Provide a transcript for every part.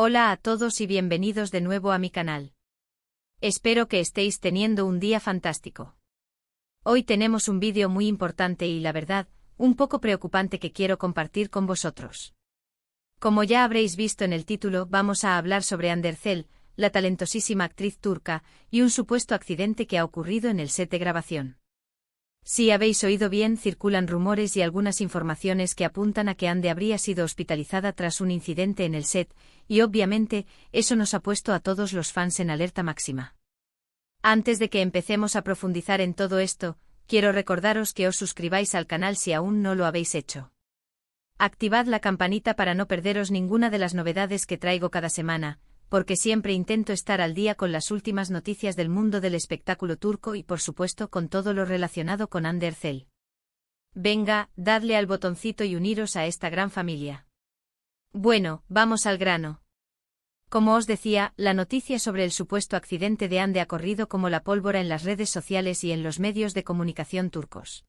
Hola a todos y bienvenidos de nuevo a mi canal. Espero que estéis teniendo un día fantástico. Hoy tenemos un vídeo muy importante y la verdad, un poco preocupante que quiero compartir con vosotros. Como ya habréis visto en el título, vamos a hablar sobre Hande Erçel, la talentosísima actriz turca, y un supuesto accidente que ha ocurrido en el set de grabación. Si habéis oído bien, circulan rumores y algunas informaciones que apuntan a que Hande habría sido hospitalizada tras un incidente en el set, y obviamente, eso nos ha puesto a todos los fans en alerta máxima. Antes de que empecemos a profundizar en todo esto, quiero recordaros que os suscribáis al canal si aún no lo habéis hecho. Activad la campanita para no perderos ninguna de las novedades que traigo cada semana, porque siempre intento estar al día con las últimas noticias del mundo del espectáculo turco y por supuesto con todo lo relacionado con Hande Erçel. Venga, dadle al botoncito y uniros a esta gran familia. Bueno, vamos al grano. Como os decía, la noticia sobre el supuesto accidente de Hande ha corrido como la pólvora en las redes sociales y en los medios de comunicación turcos.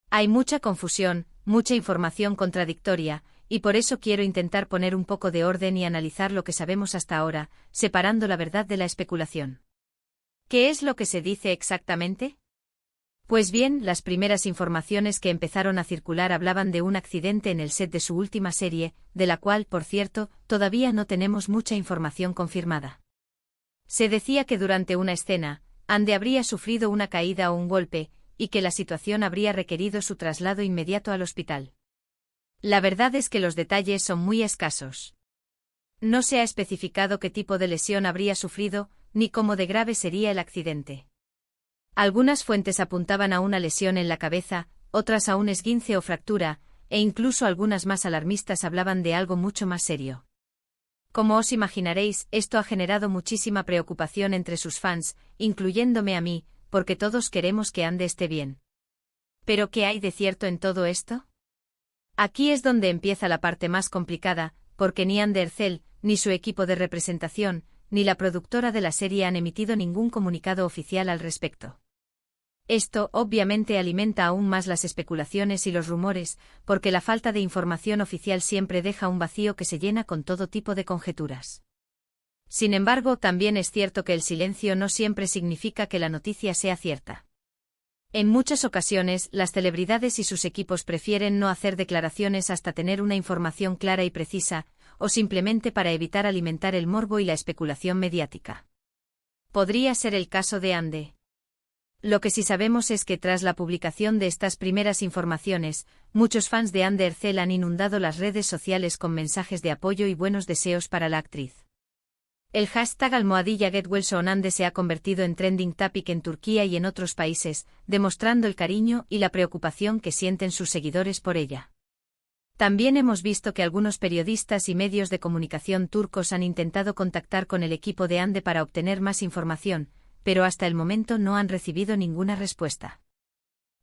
Hay mucha confusión, mucha información contradictoria, y por eso quiero intentar poner un poco de orden y analizar lo que sabemos hasta ahora, separando la verdad de la especulación. ¿Qué es lo que se dice exactamente? Pues bien, las primeras informaciones que empezaron a circular hablaban de un accidente en el set de su última serie, de la cual, por cierto, todavía no tenemos mucha información confirmada. Se decía que durante una escena, Hande habría sufrido una caída o un golpe, y que la situación habría requerido su traslado inmediato al hospital. La verdad es que los detalles son muy escasos. No se ha especificado qué tipo de lesión habría sufrido, ni cómo de grave sería el accidente. Algunas fuentes apuntaban a una lesión en la cabeza, otras a un esguince o fractura, e incluso algunas más alarmistas hablaban de algo mucho más serio. Como os imaginaréis, esto ha generado muchísima preocupación entre sus fans, incluyéndome a mí, porque todos queremos que Hande esté bien. ¿Pero qué hay de cierto en todo esto? Aquí es donde empieza la parte más complicada, porque ni Hande Erçel, ni su equipo de representación, ni la productora de la serie han emitido ningún comunicado oficial al respecto. Esto, obviamente, alimenta aún más las especulaciones y los rumores, porque la falta de información oficial siempre deja un vacío que se llena con todo tipo de conjeturas. Sin embargo, también es cierto que el silencio no siempre significa que la noticia sea cierta. En muchas ocasiones, las celebridades y sus equipos prefieren no hacer declaraciones hasta tener una información clara y precisa, o simplemente para evitar alimentar el morbo y la especulación mediática. Podría ser el caso de Hande. Lo que sí sabemos es que tras la publicación de estas primeras informaciones, muchos fans de Hande Erçel han inundado las redes sociales con mensajes de apoyo y buenos deseos para la actriz. El hashtag #GetWellSoonHande se ha convertido en trending topic en Turquía y en otros países, demostrando el cariño y la preocupación que sienten sus seguidores por ella. También hemos visto que algunos periodistas y medios de comunicación turcos han intentado contactar con el equipo de Hande para obtener más información, pero hasta el momento no han recibido ninguna respuesta.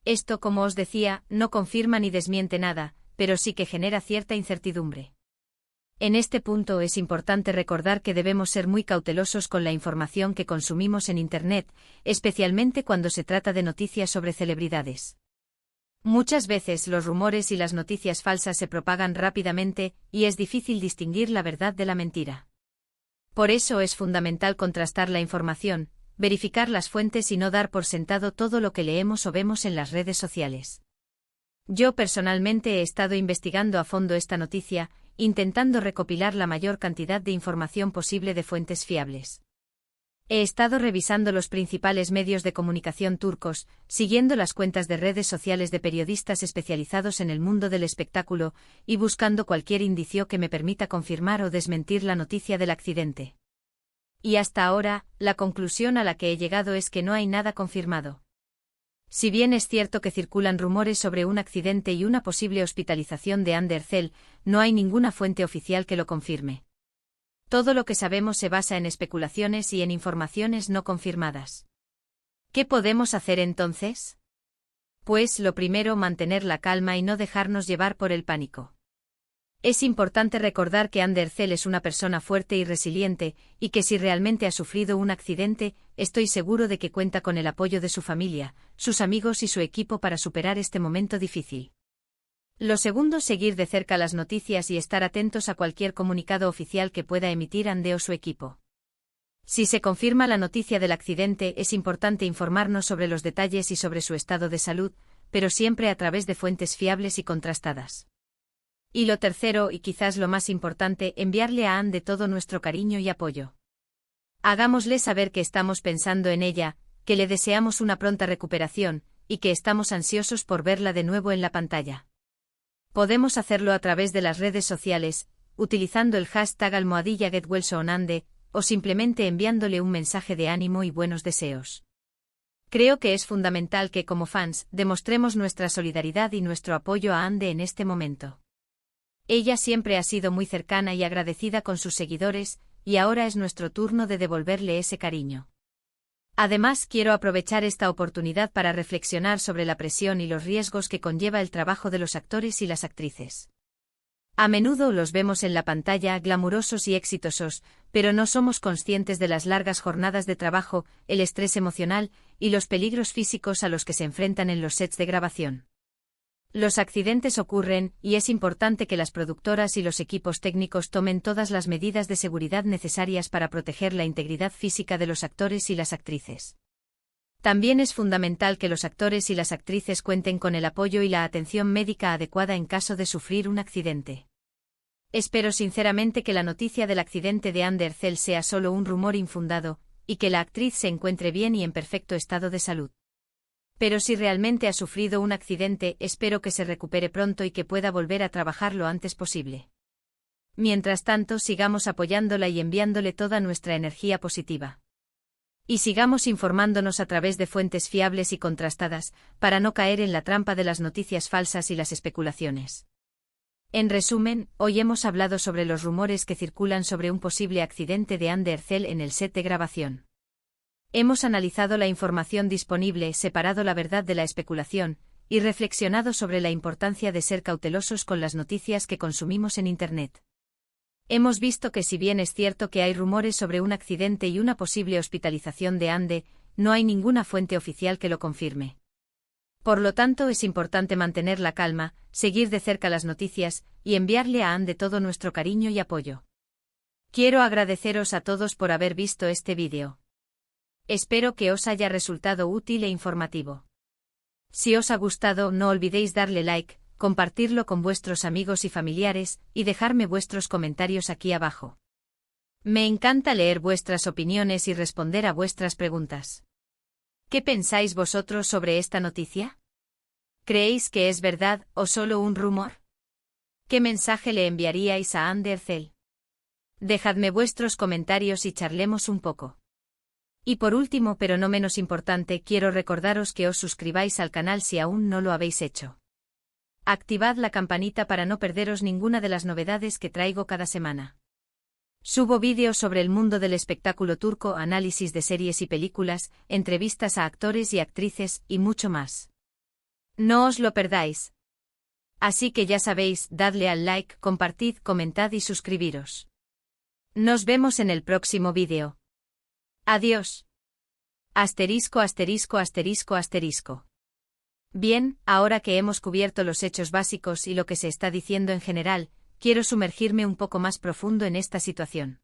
Esto, como os decía, no confirma ni desmiente nada, pero sí que genera cierta incertidumbre. En este punto es importante recordar que debemos ser muy cautelosos con la información que consumimos en Internet, especialmente cuando se trata de noticias sobre celebridades. Muchas veces los rumores y las noticias falsas se propagan rápidamente, y es difícil distinguir la verdad de la mentira. Por eso es fundamental contrastar la información, verificar las fuentes y no dar por sentado todo lo que leemos o vemos en las redes sociales. Yo personalmente he estado investigando a fondo esta noticia, intentando recopilar la mayor cantidad de información posible de fuentes fiables. He estado revisando los principales medios de comunicación turcos, siguiendo las cuentas de redes sociales de periodistas especializados en el mundo del espectáculo, y buscando cualquier indicio que me permita confirmar o desmentir la noticia del accidente. Y hasta ahora, la conclusión a la que he llegado es que no hay nada confirmado. Si bien es cierto que circulan rumores sobre un accidente y una posible hospitalización de Hande Erçel, no hay ninguna fuente oficial que lo confirme. Todo lo que sabemos se basa en especulaciones y en informaciones no confirmadas. ¿Qué podemos hacer entonces? Pues lo primero, mantener la calma y no dejarnos llevar por el pánico. Es importante recordar que Hande Erçel es una persona fuerte y resiliente, y que si realmente ha sufrido un accidente, estoy seguro de que cuenta con el apoyo de su familia, sus amigos y su equipo para superar este momento difícil. Lo segundo, seguir de cerca las noticias y estar atentos a cualquier comunicado oficial que pueda emitir Ande o su equipo. Si se confirma la noticia del accidente, es importante informarnos sobre los detalles y sobre su estado de salud, pero siempre a través de fuentes fiables y contrastadas. Y lo tercero, y quizás lo más importante, enviarle a Ande todo nuestro cariño y apoyo. Hagámosle saber que estamos pensando en ella, que le deseamos una pronta recuperación, y que estamos ansiosos por verla de nuevo en la pantalla. Podemos hacerlo a través de las redes sociales, utilizando el hashtag #GetWellSoonAnde, o simplemente enviándole un mensaje de ánimo y buenos deseos. Creo que es fundamental que como fans demostremos nuestra solidaridad y nuestro apoyo a Ande en este momento. Ella siempre ha sido muy cercana y agradecida con sus seguidores, y ahora es nuestro turno de devolverle ese cariño. Además, quiero aprovechar esta oportunidad para reflexionar sobre la presión y los riesgos que conlleva el trabajo de los actores y las actrices. A menudo los vemos en la pantalla glamurosos y exitosos, pero no somos conscientes de las largas jornadas de trabajo, el estrés emocional y los peligros físicos a los que se enfrentan en los sets de grabación. Los accidentes ocurren, y es importante que las productoras y los equipos técnicos tomen todas las medidas de seguridad necesarias para proteger la integridad física de los actores y las actrices. También es fundamental que los actores y las actrices cuenten con el apoyo y la atención médica adecuada en caso de sufrir un accidente. Espero sinceramente que la noticia del accidente de Ande Erçel sea solo un rumor infundado, y que la actriz se encuentre bien y en perfecto estado de salud. Pero si realmente ha sufrido un accidente, espero que se recupere pronto y que pueda volver a trabajar lo antes posible. Mientras tanto, sigamos apoyándola y enviándole toda nuestra energía positiva. Y sigamos informándonos a través de fuentes fiables y contrastadas, para no caer en la trampa de las noticias falsas y las especulaciones. En resumen, hoy hemos hablado sobre los rumores que circulan sobre un posible accidente de Ande Erçel en el set de grabación. Hemos analizado la información disponible, separado la verdad de la especulación, y reflexionado sobre la importancia de ser cautelosos con las noticias que consumimos en Internet. Hemos visto que si bien es cierto que hay rumores sobre un accidente y una posible hospitalización de Ande, no hay ninguna fuente oficial que lo confirme. Por lo tanto, es importante mantener la calma, seguir de cerca las noticias, y enviarle a Ande todo nuestro cariño y apoyo. Quiero agradeceros a todos por haber visto este vídeo. Espero que os haya resultado útil e informativo. Si os ha gustado, no olvidéis darle like, compartirlo con vuestros amigos y familiares, y dejarme vuestros comentarios aquí abajo. Me encanta leer vuestras opiniones y responder a vuestras preguntas. ¿Qué pensáis vosotros sobre esta noticia? ¿Creéis que es verdad o solo un rumor? ¿Qué mensaje le enviaríais a Ande Erçel? Dejadme vuestros comentarios y charlemos un poco. Y por último, pero no menos importante, quiero recordaros que os suscribáis al canal si aún no lo habéis hecho. Activad la campanita para no perderos ninguna de las novedades que traigo cada semana. Subo vídeos sobre el mundo del espectáculo turco, análisis de series y películas, entrevistas a actores y actrices, y mucho más. No os lo perdáis. Así que ya sabéis, dadle al like, compartid, comentad y suscribiros. Nos vemos en el próximo vídeo. Adiós. Asterisco, asterisco, asterisco, asterisco. Bien, ahora que hemos cubierto los hechos básicos y lo que se está diciendo en general, quiero sumergirme un poco más profundo en esta situación.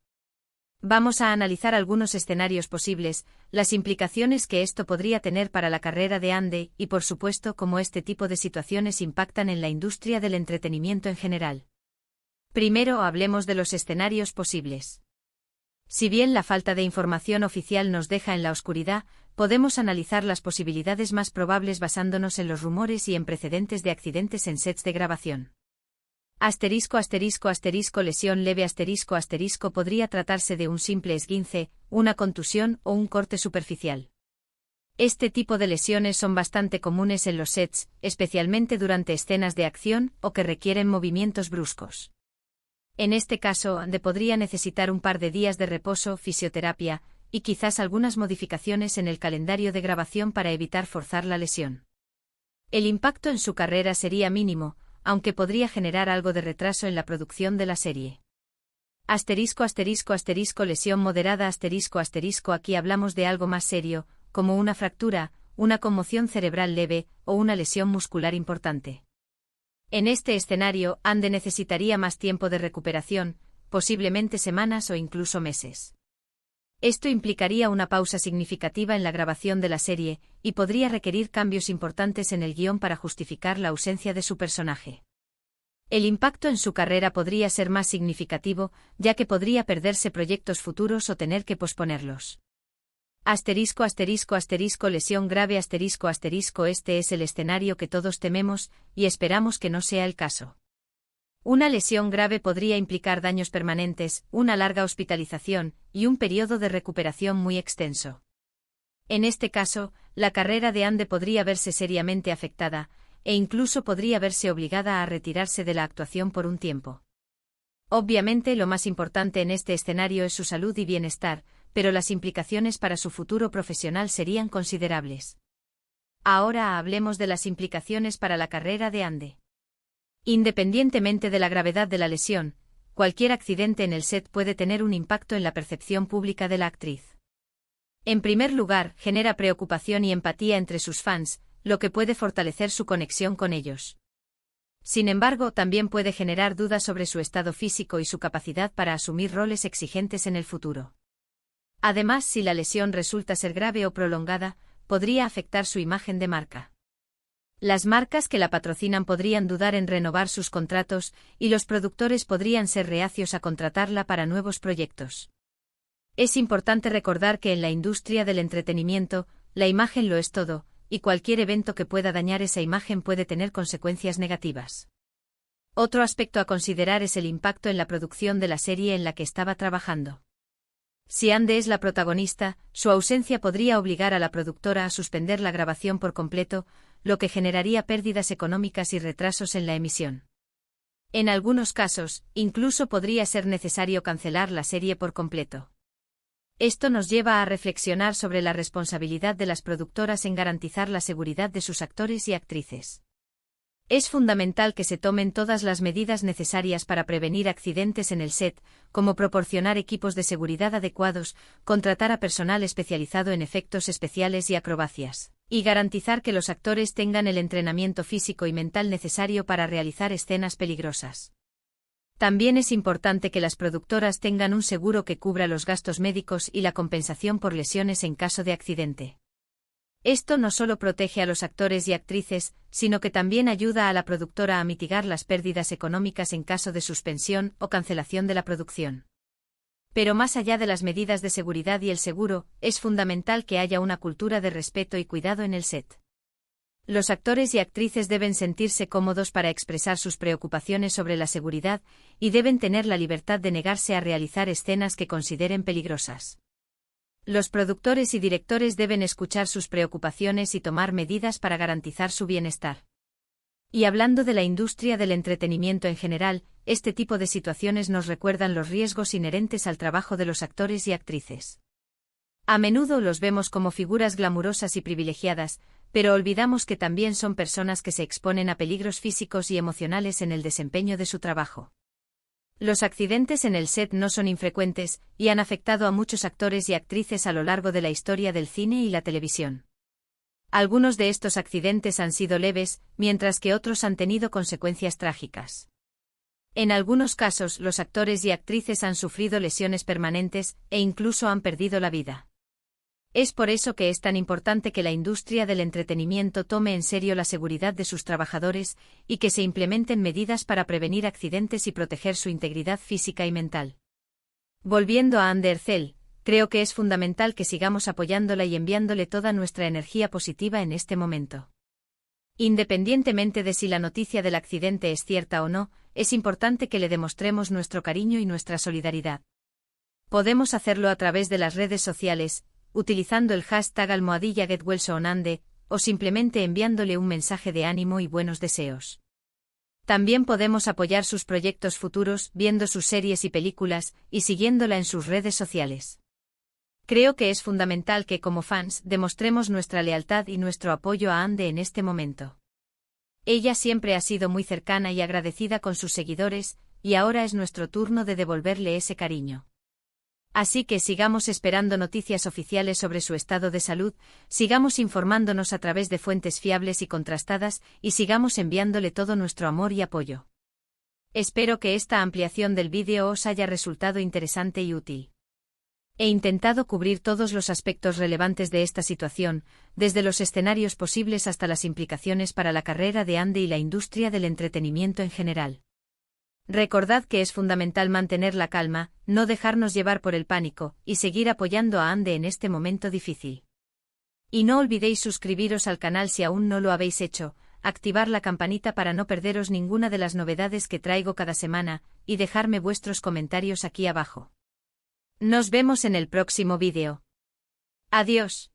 Vamos a analizar algunos escenarios posibles, las implicaciones que esto podría tener para la carrera de Ande y por supuesto cómo este tipo de situaciones impactan en la industria del entretenimiento en general. Primero hablemos de los escenarios posibles. Si bien la falta de información oficial nos deja en la oscuridad, podemos analizar las posibilidades más probables basándonos en los rumores y en precedentes de accidentes en sets de grabación. Asterisco, asterisco, asterisco, lesión leve, asterisco, asterisco, podría tratarse de un simple esguince, una contusión o un corte superficial. Este tipo de lesiones son bastante comunes en los sets, especialmente durante escenas de acción o que requieren movimientos bruscos. En este caso, Ande podría necesitar un par de días de reposo, fisioterapia, y quizás algunas modificaciones en el calendario de grabación para evitar forzar la lesión. El impacto en su carrera sería mínimo, aunque podría generar algo de retraso en la producción de la serie. Asterisco, asterisco, asterisco, lesión moderada, asterisco, asterisco, aquí hablamos de algo más serio, como una fractura, una conmoción cerebral leve, o una lesión muscular importante. En este escenario, Ande necesitaría más tiempo de recuperación, posiblemente semanas o incluso meses. Esto implicaría una pausa significativa en la grabación de la serie, y podría requerir cambios importantes en el guión para justificar la ausencia de su personaje. El impacto en su carrera podría ser más significativo, ya que podría perderse proyectos futuros o tener que posponerlos. Lesión grave Este es el escenario que todos tememos, y esperamos que no sea el caso. Una lesión grave podría implicar daños permanentes, una larga hospitalización, y un periodo de recuperación muy extenso. En este caso, la carrera de Ande podría verse seriamente afectada, e incluso podría verse obligada a retirarse de la actuación por un tiempo. Obviamente lo más importante en este escenario es su salud y bienestar, pero las implicaciones para su futuro profesional serían considerables. Ahora hablemos de las implicaciones para la carrera de Ande. Independientemente de la gravedad de la lesión, cualquier accidente en el set puede tener un impacto en la percepción pública de la actriz. En primer lugar, genera preocupación y empatía entre sus fans, lo que puede fortalecer su conexión con ellos. Sin embargo, también puede generar dudas sobre su estado físico y su capacidad para asumir roles exigentes en el futuro. Además, si la lesión resulta ser grave o prolongada, podría afectar su imagen de marca. Las marcas que la patrocinan podrían dudar en renovar sus contratos, y los productores podrían ser reacios a contratarla para nuevos proyectos. Es importante recordar que en la industria del entretenimiento, la imagen lo es todo, y cualquier evento que pueda dañar esa imagen puede tener consecuencias negativas. Otro aspecto a considerar es el impacto en la producción de la serie en la que estaba trabajando. Si Ande es la protagonista, su ausencia podría obligar a la productora a suspender la grabación por completo, lo que generaría pérdidas económicas y retrasos en la emisión. En algunos casos, incluso podría ser necesario cancelar la serie por completo. Esto nos lleva a reflexionar sobre la responsabilidad de las productoras en garantizar la seguridad de sus actores y actrices. Es fundamental que se tomen todas las medidas necesarias para prevenir accidentes en el set, como proporcionar equipos de seguridad adecuados, contratar a personal especializado en efectos especiales y acrobacias, y garantizar que los actores tengan el entrenamiento físico y mental necesario para realizar escenas peligrosas. También es importante que las productoras tengan un seguro que cubra los gastos médicos y la compensación por lesiones en caso de accidente. Esto no solo protege a los actores y actrices, sino que también ayuda a la productora a mitigar las pérdidas económicas en caso de suspensión o cancelación de la producción. Pero más allá de las medidas de seguridad y el seguro, es fundamental que haya una cultura de respeto y cuidado en el set. Los actores y actrices deben sentirse cómodos para expresar sus preocupaciones sobre la seguridad, y deben tener la libertad de negarse a realizar escenas que consideren peligrosas. Los productores y directores deben escuchar sus preocupaciones y tomar medidas para garantizar su bienestar. Y hablando de la industria del entretenimiento en general, este tipo de situaciones nos recuerdan los riesgos inherentes al trabajo de los actores y actrices. A menudo los vemos como figuras glamurosas y privilegiadas, pero olvidamos que también son personas que se exponen a peligros físicos y emocionales en el desempeño de su trabajo. Los accidentes en el set no son infrecuentes, y han afectado a muchos actores y actrices a lo largo de la historia del cine y la televisión. Algunos de estos accidentes han sido leves, mientras que otros han tenido consecuencias trágicas. En algunos casos, los actores y actrices han sufrido lesiones permanentes, e incluso han perdido la vida. Es por eso que es tan importante que la industria del entretenimiento tome en serio la seguridad de sus trabajadores, y que se implementen medidas para prevenir accidentes y proteger su integridad física y mental. Volviendo a Ande Ercel, creo que es fundamental que sigamos apoyándola y enviándole toda nuestra energía positiva en este momento. Independientemente de si la noticia del accidente es cierta o no, es importante que le demostremos nuestro cariño y nuestra solidaridad. Podemos hacerlo a través de las redes sociales, utilizando el hashtag #GetWellSoonAnde, o simplemente enviándole un mensaje de ánimo y buenos deseos. También podemos apoyar sus proyectos futuros, viendo sus series y películas, y siguiéndola en sus redes sociales. Creo que es fundamental que como fans demostremos nuestra lealtad y nuestro apoyo a Ande en este momento. Ella siempre ha sido muy cercana y agradecida con sus seguidores, y ahora es nuestro turno de devolverle ese cariño. Así que sigamos esperando noticias oficiales sobre su estado de salud, sigamos informándonos a través de fuentes fiables y contrastadas, y sigamos enviándole todo nuestro amor y apoyo. Espero que esta ampliación del vídeo os haya resultado interesante y útil. He intentado cubrir todos los aspectos relevantes de esta situación, desde los escenarios posibles hasta las implicaciones para la carrera de Andy y la industria del entretenimiento en general. Recordad que es fundamental mantener la calma, no dejarnos llevar por el pánico, y seguir apoyando a Andy en este momento difícil. Y no olvidéis suscribiros al canal si aún no lo habéis hecho, activar la campanita para no perderos ninguna de las novedades que traigo cada semana, y dejarme vuestros comentarios aquí abajo. Nos vemos en el próximo vídeo. Adiós.